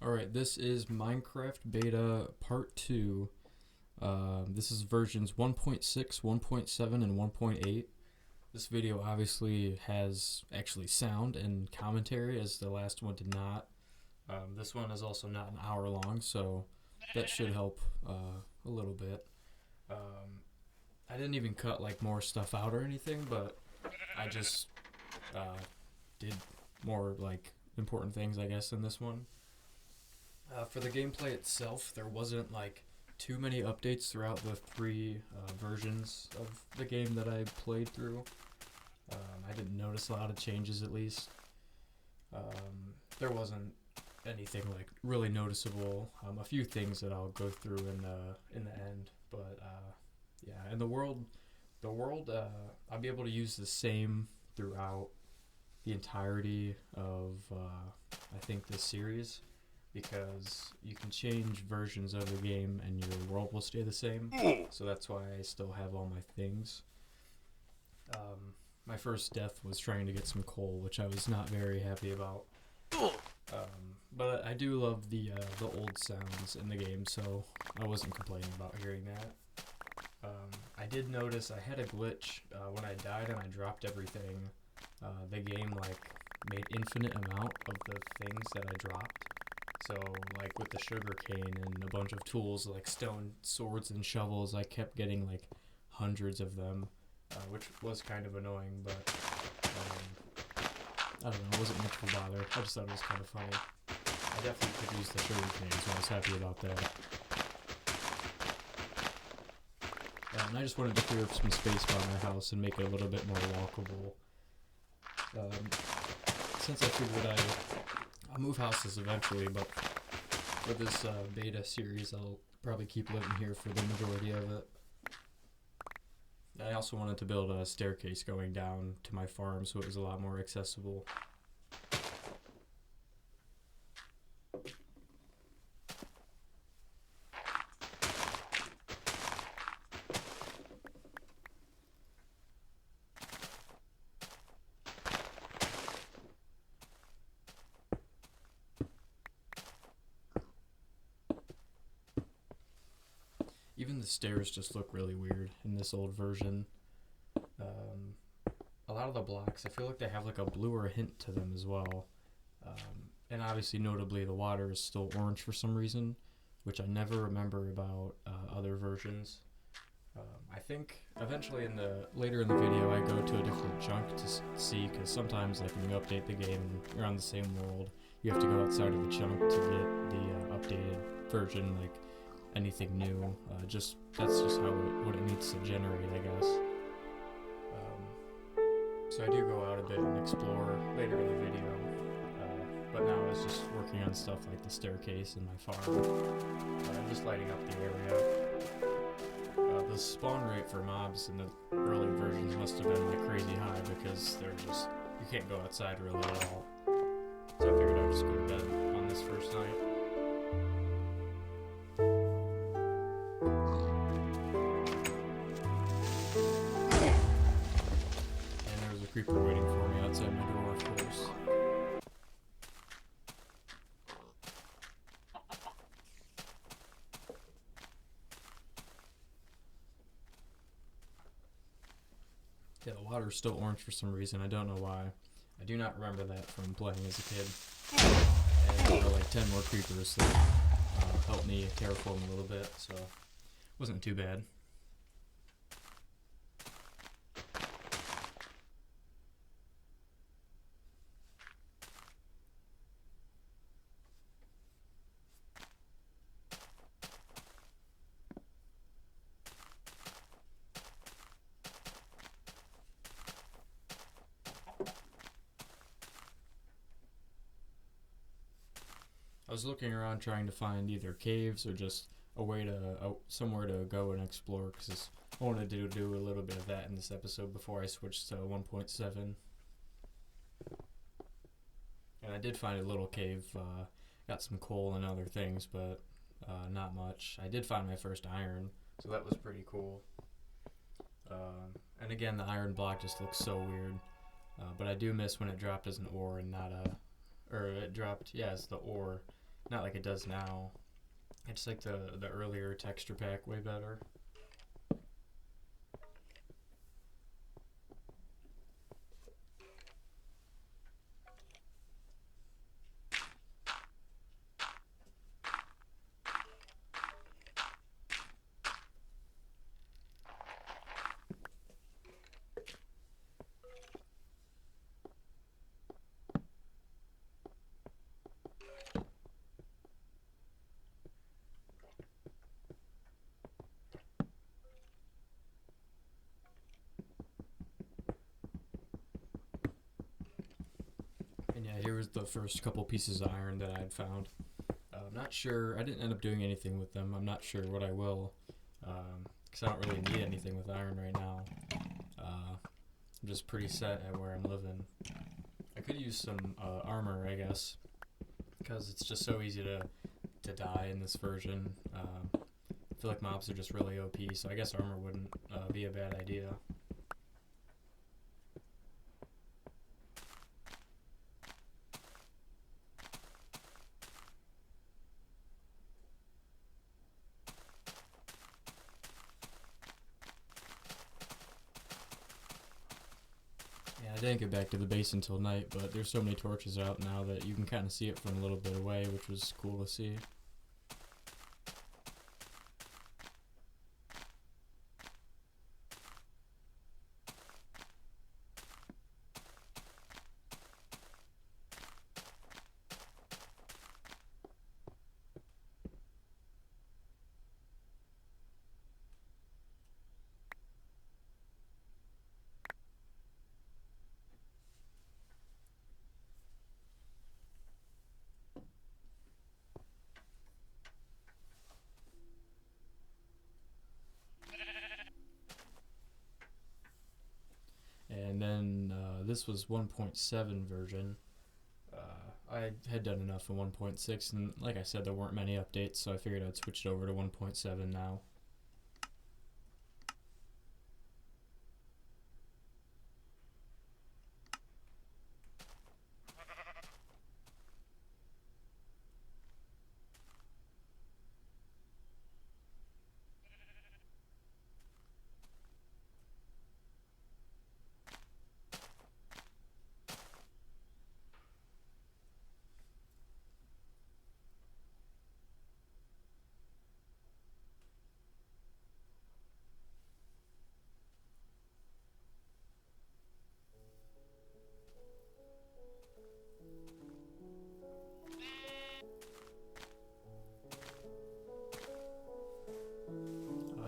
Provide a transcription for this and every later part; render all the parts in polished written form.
Alright, this is Minecraft Beta Part 2. This is versions 1.6, 1.7, and 1.8. This video obviously has actually sound and commentary, as the last one did not. This one is also not an hour long, so that should help a little bit. I didn't even cut like more stuff out or anything, but I just did more like important things, I guess, in this one. For the gameplay itself, there wasn't like too many updates throughout the three versions of the game that I played through. I didn't notice a lot of changes, at least. There wasn't anything like really noticeable. A few things that I'll go through in the end, but yeah. And the world, I'll be able to use the same throughout the entirety of I think this series, because you can change versions of the game and your world will stay the same. So that's why I still have all my things. My first death was trying to get some coal, which I was not very happy about. But I do love the old sounds in the game, so I wasn't complaining about hearing that. I did notice I had a glitch when I died and I dropped everything. The game like made infinite amount of the things that I dropped. So like with the sugar cane and a bunch of tools like stone swords and shovels, I kept getting like hundreds of them, which was kind of annoying, but I don't know, it wasn't much of a bother. I just thought it was kind of funny. I definitely could use the sugar cane, so I was happy about that. And I just wanted to clear up some space by my house and make it a little bit more walkable. Since I figured I'll move houses eventually, but for this beta series, I'll probably keep living here for the majority of it. I also wanted to build a staircase going down to my farm so it was a lot more accessible. Even the stairs just look really weird in this old version. A lot of the blocks, I feel like they have like a bluer hint to them as well. And obviously, notably, the water is still orange for some reason, which I never remember about other versions. I think eventually later in the video I go to a different chunk to see, because sometimes like when you update the game and you're on the same world, you have to go outside of the chunk to get the updated version, like anything new. That's just what it needs to generate, I guess. So I do go out a bit and explore later in the video, but now I was just working on stuff like the staircase and my farm. I'm just lighting up the area. The spawn rate for mobs in the early versions must have been like crazy high, because you can't go outside really at all. So I figured I'd just go to bed on this first night. Creeper waiting for me outside my door, of course. Yeah, the water's still orange for some reason. I don't know why. I do not remember that from playing as a kid. And there were like 10 more creepers that helped me terraform a little bit, so it wasn't too bad. I was looking around trying to find either caves or just a way to somewhere to go and explore, because I wanted to do a little bit of that in this episode before I switched to 1.7. And I did find a little cave, got some coal and other things, but not much. I did find my first iron, so that was pretty cool. And again, the iron block just looks so weird, but I do miss when it dropped as an ore and not a, or it dropped, yeah, as the ore Not like it does now. I just like the earlier texture pack way better. And yeah, here was the first couple pieces of iron that I had found. I'm not sure. I didn't end up doing anything with them. I'm not sure what I will, because I don't really need anything with iron right now. I'm just pretty set at where I'm living. I could use some armor, I guess, because it's just so easy to die in this version. I feel like mobs are just really OP, so I guess armor wouldn't be a bad idea. Yeah, I didn't get back to the base until night, but there's so many torches out now that you can kind of see it from a little bit away, which was cool to see. And then this was 1.7 version. I had done enough in 1.6, and like I said, there weren't many updates, so I figured I'd switch it over to 1.7 now.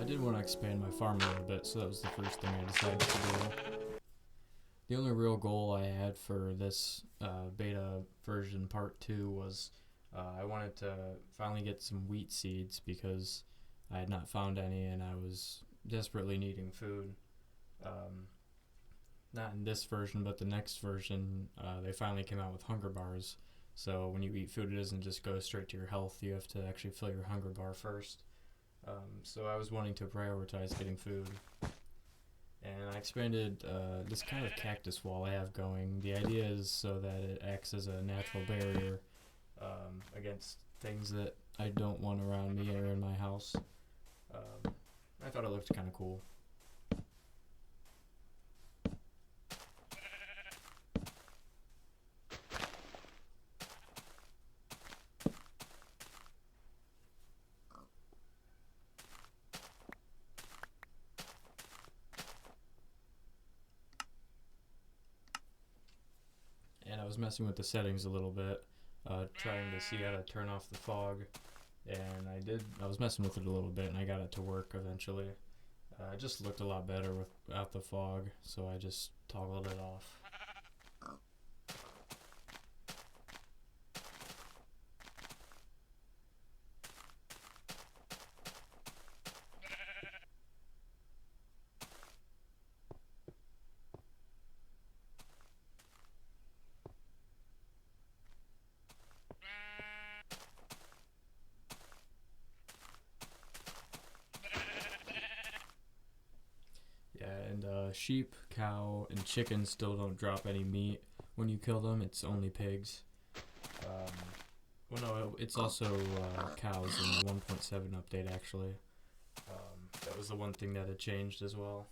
I did want to expand my farm a little bit, so that was the first thing I decided to do. The only real goal I had for this beta version part 2 was I wanted to finally get some wheat seeds because I had not found any and I was desperately needing food. Not in this version, but the next version, they finally came out with hunger bars. So when you eat food, it doesn't just go straight to your health. You have to actually fill your hunger bar first. So I was wanting to prioritize getting food. And I expanded this kind of cactus wall I have going. The idea is so that it acts as a natural barrier against things that I don't want around me or in my house. I thought it looked kind of cool. And I was messing with the settings a little bit, trying to see how to turn off the fog. And I was messing with it a little bit and I got it to work eventually. It just looked a lot better without the fog, so I just toggled it off. Yeah, and sheep, cow, and chickens still don't drop any meat when you kill them. It's only pigs. Um, Well, no, it's also cows in the 1.7 update, actually. That was the one thing that had changed as well.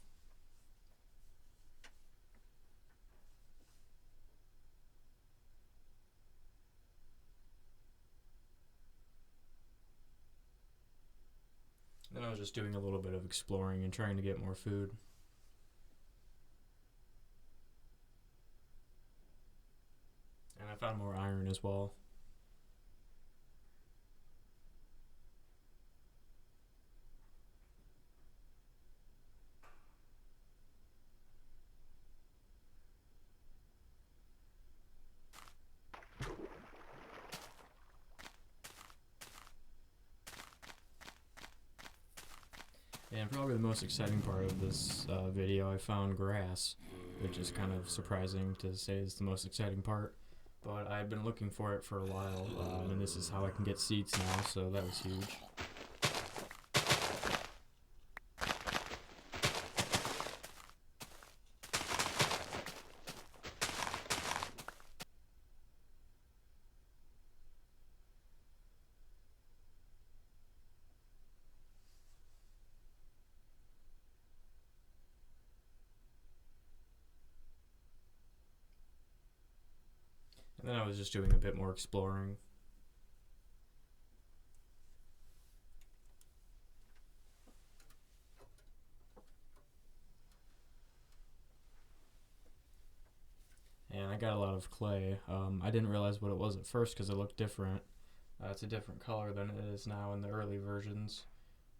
Then I was just doing a little bit of exploring and trying to get more food. And I found more iron as well. And probably the most exciting part of this video, I found grass, which is kind of surprising to say is the most exciting part. But I've been looking for it for a while, and this is how I can get seeds now, so that was huge. And then I was just doing a bit more exploring. And I got a lot of clay. I didn't realize what it was at first because it looked different. It's a different color than it is now in the early versions.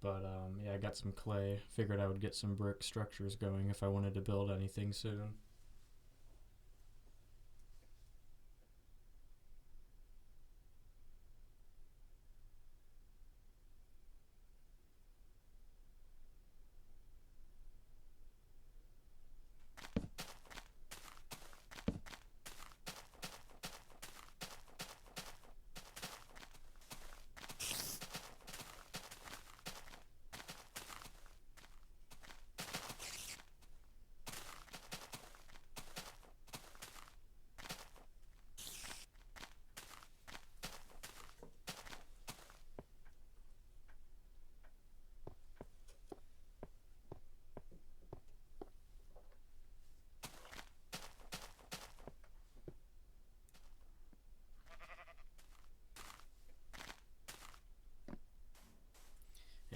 But yeah, I got some clay. Figured I would get some brick structures going if I wanted to build anything soon.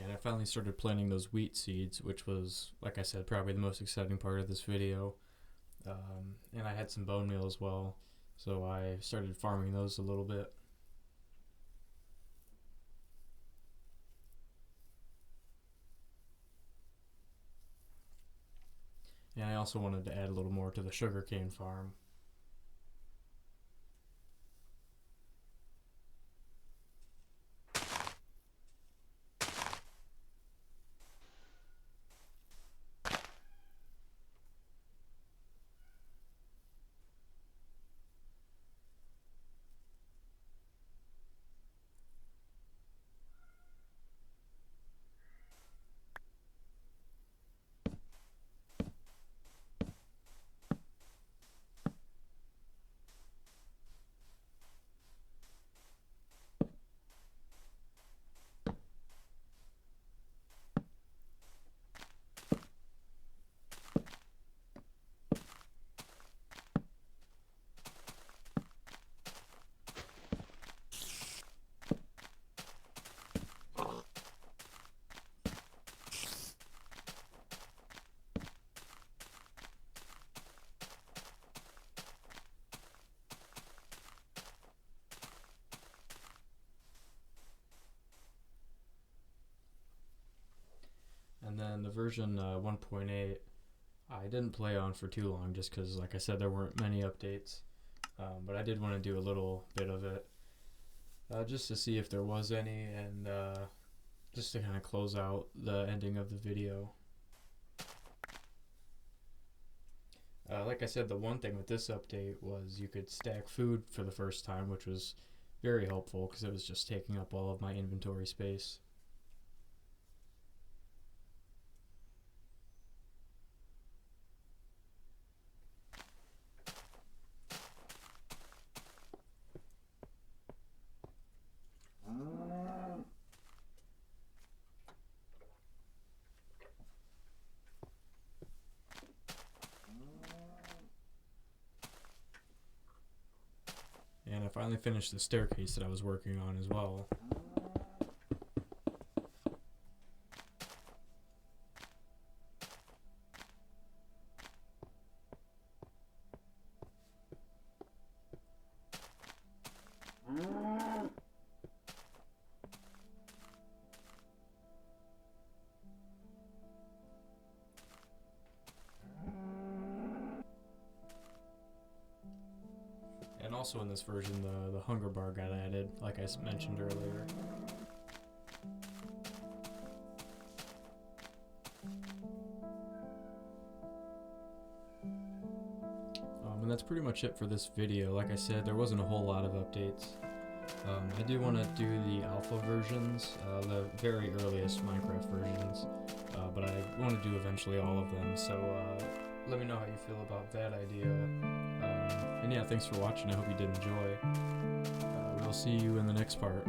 And I finally started planting those wheat seeds, which was, like I said, probably the most exciting part of this video. And I had some bone meal as well, so I started farming those a little bit. And I also wanted to add a little more to the sugarcane farm. And then the version 1.8, I didn't play on for too long just because, like I said, there weren't many updates. But I did want to do a little bit of it just to see if there was any, and just to kind of close out the ending of the video. Like I said, the one thing with this update was you could stack food for the first time, which was very helpful because it was just taking up all of my inventory space. finally finished the staircase that I was working on as well. And also in this version, the hunger bar got added, like I mentioned earlier. And that's pretty much it for this video. Like I said, there wasn't a whole lot of updates. I do want to do the alpha versions, the very earliest Minecraft versions, but I want to do eventually all of them, so let me know how you feel about that idea. And yeah, thanks for watching. I hope you did enjoy. We'll see you in the next part.